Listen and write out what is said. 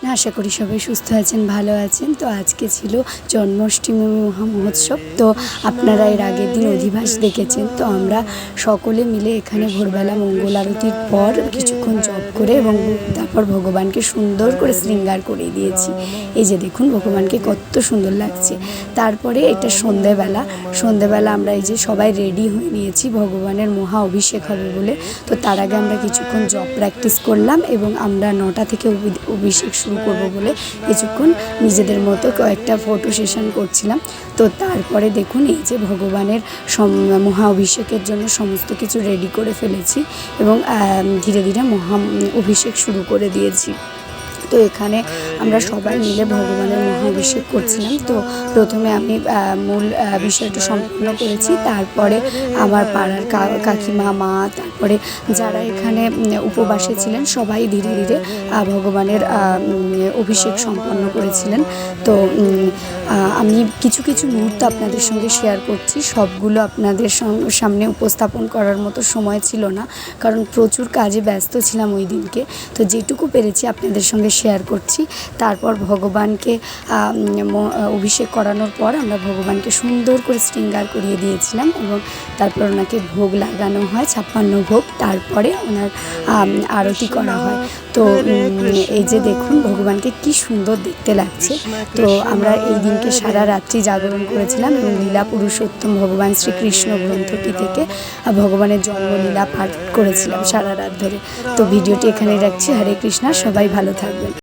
আশা করি সবাই সুস্থ আছেন, ভালো আছেন। তো আজকে ছিল জন্মাষ্টমী মহোৎসব। তো আপনারা এর আগের দিন অধিবাস দেখেছেন। তো আমরা সকলে মিলে এখানে ভোরবেলা মঙ্গল আরতির পর কিছুক্ষণ জপ করে এবং তারপর ভগবানকে সুন্দর করে শৃঙ্গার করে দিয়েছি। এই যে দেখুন ভগবানকে কত সুন্দর লাগছে। তারপরে এটা সন্ধেবেলা আমরা এই যে সবাই রেডি হয়ে নিয়েছি ভগবানের মহা অভিষেক হবে বলে। তো তার আগে আমরা কিছুক্ষণ জপ প্র্যাকটিস করলাম এবং আমরা 9টা থেকে অভিষেক শুরু করব বলে কিছুক্ষণ নিজেদের মতো কয়েকটা ফটো সেশন করছিলাম। তো তারপরে দেখুন এই যে ভগবানের মহা অভিষেকের জন্য সমস্ত কিছু রেডি করে ফেলেছি এবং ধীরে ধীরে মহা অভিষেক শুরু করে দিয়েছি। তো এখানে আমরা সবাই মিলে ভগবানের মহা অভিষেক করছিলাম। তো প্রথমে আমি মূল বিষয়টা সম্পূর্ণ করেছি, তারপরে আমার পাড়ার কাকিমা, মা, তারপরে যারা এখানে উপবাসে ছিলেন সবাই ধীরে ধীরে ভগবানের অভিষেক সম্পন্ন করেছিলেন। তো আমি কিছু কিছু মুহূর্ত আপনাদের সঙ্গে শেয়ার করছি। সবগুলো আপনাদের সামনে উপস্থাপন করার মতো সময় ছিল না, কারণ প্রচুর কাজে ব্যস্ত ছিলাম ওই দিনকে। তো যেটুকু পেরেছি আপনাদের সঙ্গে শেয়ার করছি। তারপর ভগবানকে অভিষেক করানোর পর আমরা ভগবানকে সুন্দর করে শৃঙ্গার করিয়ে দিয়েছিলাম এবং তারপর ওনাকে ভোগ লাগানো হয়, 56 ভোগ। তারপরে ওনার আরতি করা হয়। তো এই যে দেখুন ভগবানকে কি সুন্দর দেখতে লাগছে। তো আমরা এই দিনকে সারা রাত্রি জাগরণ করেছিলাম এবং লীলা পুরুষোত্তম ভগবান শ্রীকৃষ্ণ গ্রন্থটি থেকে ভগবানের জন্মলীলা পাঠ করেছিলাম সারা রাত ধরে। তো ভিডিওটি এখানে রাখছি। হরে কৃষ্ণা, সবাই ভালো থাকবেন।